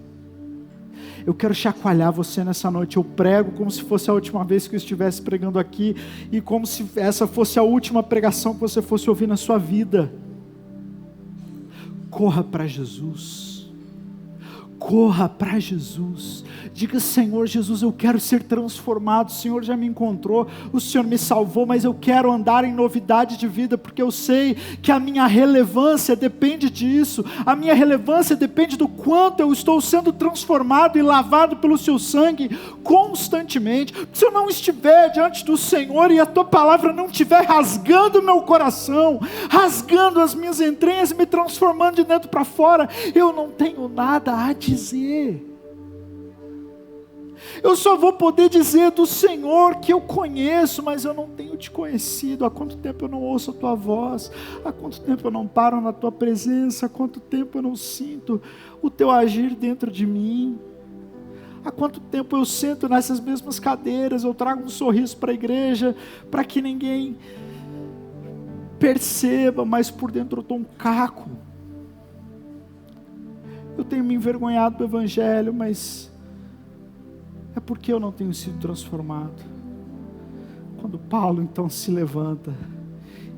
Eu quero chacoalhar você nessa noite. Eu prego como se fosse a última vez que eu estivesse pregando aqui, e como se essa fosse a última pregação que você fosse ouvir na sua vida. Corra para Jesus. Corra para Jesus, diga, Senhor Jesus, eu quero ser transformado, o Senhor já me encontrou, o Senhor me salvou, mas eu quero andar em novidade de vida, porque eu sei que a minha relevância depende disso, a minha relevância depende do quanto eu estou sendo transformado e lavado pelo seu sangue constantemente. Se eu não estiver diante do Senhor e a tua palavra não estiver rasgando o meu coração, rasgando as minhas entranhas e me transformando de dentro para fora, eu não tenho nada a dizer. Eu só vou poder dizer do Senhor que eu conheço, mas eu não tenho te conhecido. Há quanto tempo eu não ouço a tua voz? Há quanto tempo eu não paro na tua presença? Há quanto tempo eu não sinto o teu agir dentro de mim? Há quanto tempo eu sento nessas mesmas cadeiras, eu trago um sorriso para a igreja, para que ninguém perceba, mas por dentro eu estou um caco. Eu tenho me envergonhado do evangelho, mas é porque eu não tenho sido transformado. Quando Paulo então se levanta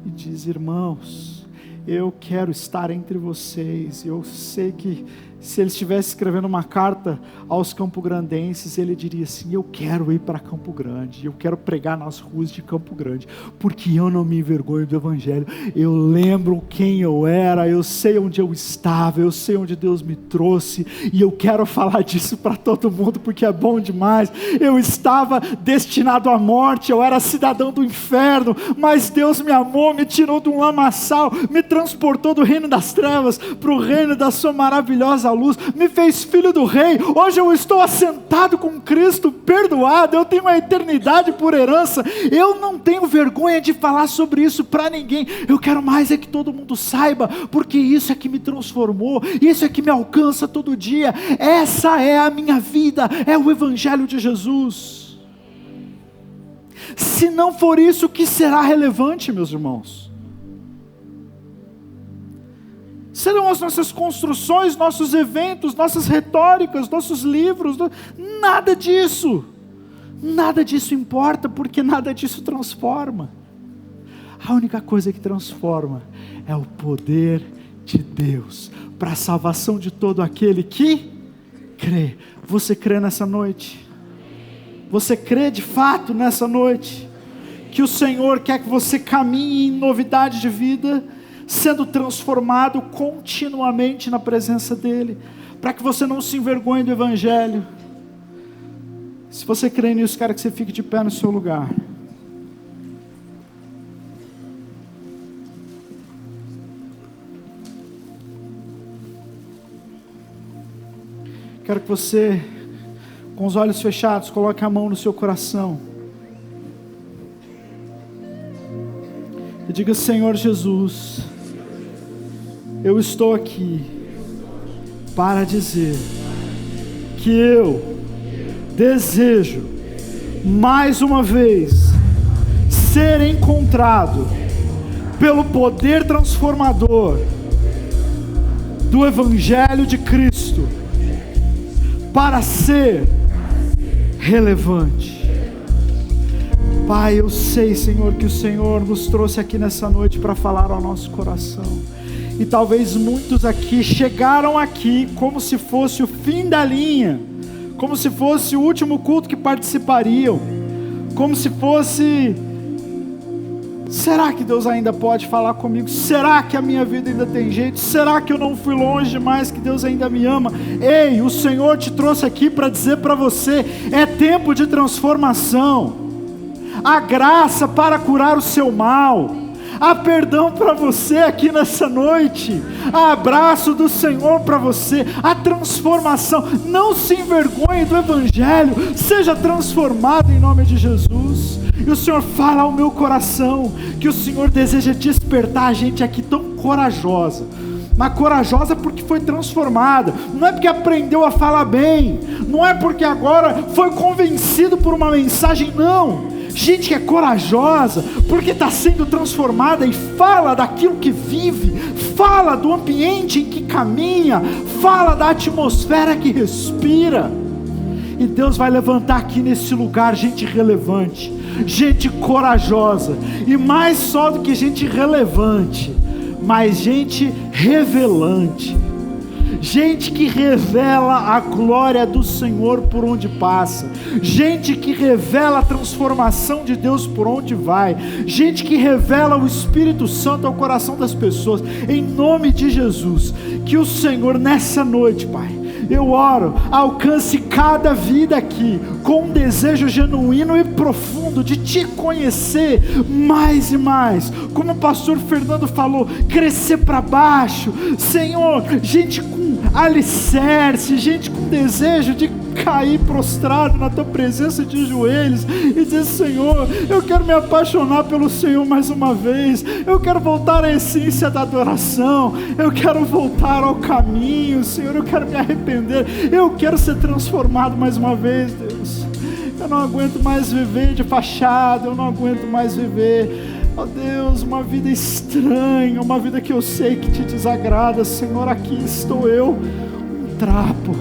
e diz, irmãos, eu quero estar entre vocês, eu sei que Se ele estivesse escrevendo uma carta aos campograndenses, ele diria assim: eu quero ir para Campo Grande, eu quero pregar nas ruas de Campo Grande, porque eu não me envergonho do Evangelho, eu lembro quem eu era, eu sei onde eu estava, eu sei onde Deus me trouxe, e eu quero falar disso para todo mundo, porque é bom demais. Eu estava destinado à morte, eu era cidadão do inferno, mas Deus me amou, me tirou de um lamaçal, me transportou do reino das trevas para o reino da sua maravilhosa luz, me fez filho do rei. Hoje eu estou assentado com Cristo, perdoado, eu tenho a eternidade por herança. Eu não tenho vergonha de falar sobre isso para ninguém. Eu quero mais é que todo mundo saiba, porque isso é que me transformou, isso é que me alcança todo dia. Essa é a minha vida, é o Evangelho de Jesus. Se não for isso, o que será relevante, meus irmãos? Serão as nossas construções, nossos eventos, nossas retóricas, nossos livros, nada disso importa, porque nada disso transforma. A única coisa que transforma é o poder de Deus, para a salvação de todo aquele que crê. Você crê nessa noite? Você crê de fato nessa noite, que o Senhor quer que você caminhe em novidade de vida, sendo transformado continuamente na presença dEle, para que você não se envergonhe do Evangelho? Se você crê nisso, quero que você fique de pé no seu lugar. Quero que você, com os olhos fechados, coloque a mão no seu coração e diga: Senhor Jesus, eu estou aqui para dizer que eu desejo mais uma vez ser encontrado pelo poder transformador do Evangelho de Cristo, para ser relevante. Pai, eu sei, Senhor, que o Senhor nos trouxe aqui nessa noite para falar ao nosso coração. E talvez muitos aqui chegaram aqui como se fosse o fim da linha, como se fosse o último culto que participariam, como se fosse: será que Deus ainda pode falar comigo? Será que a minha vida ainda tem jeito? Será que eu não fui longe demais, que Deus ainda me ama? Ei, o Senhor te trouxe aqui para dizer para você: é tempo de transformação. Há graça para curar o seu mal, há perdão para você aqui nessa noite, há abraço do Senhor para você, há transformação. Não se envergonhe do Evangelho, seja transformado em nome de Jesus. E o Senhor fala ao meu coração que o Senhor deseja despertar a gente aqui tão corajosa, mas corajosa porque foi transformada, não é porque aprendeu a falar bem, não é porque agora foi convencido por uma mensagem, não. Gente que é corajosa porque está sendo transformada e fala daquilo que vive, fala do ambiente em que caminha, fala da atmosfera que respira. E Deus vai levantar aqui nesse lugar gente relevante, gente corajosa, e mais só do que gente relevante, mas gente revelante, gente que revela a glória do Senhor por onde passa, gente que revela a transformação de Deus por onde vai, gente que revela o Espírito Santo ao coração das pessoas. Em nome de Jesus, que o Senhor nessa noite, Pai, eu oro, alcance cada vida aqui com um desejo genuíno e profundo de te conhecer mais e mais, como o pastor Fernando falou, crescer para baixo, Senhor, gente com alicerce, gente com desejo de cair prostrado na tua presença de joelhos e dizer: Senhor, eu quero me apaixonar pelo Senhor mais uma vez, eu quero voltar à essência da adoração, eu quero voltar ao caminho, Senhor, eu quero me arrepender, eu quero ser transformado mais uma vez, Deus. Eu não aguento mais viver de fachada, eu não aguento mais viver, ó Deus, uma vida estranha, uma vida que eu sei que te desagrada. Senhor, aqui estou eu, um trapo,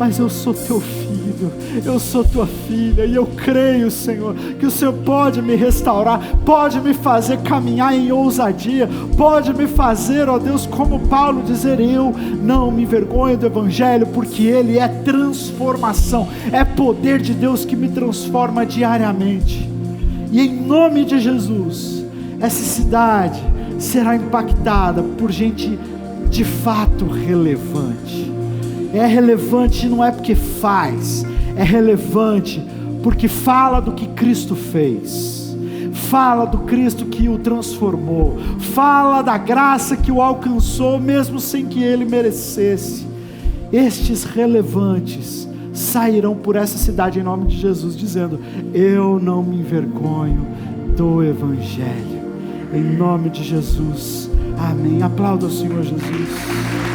mas eu sou teu filho, eu sou tua filha, e eu creio, Senhor, que o Senhor pode me restaurar, pode me fazer caminhar em ousadia, pode me fazer, ó Deus, como Paulo, dizer: eu não me envergonho do Evangelho, porque ele é transformação, é poder de Deus que me transforma diariamente. E em nome de Jesus, essa cidade será impactada por gente de fato relevante. É relevante não é porque faz, é relevante porque fala do que Cristo fez, fala do Cristo que o transformou, fala da graça que o alcançou mesmo sem que ele merecesse. Estes relevantes sairão por essa cidade em nome de Jesus, dizendo: eu não me envergonho do Evangelho. Em nome de Jesus, amém. Aplauda o Senhor Jesus.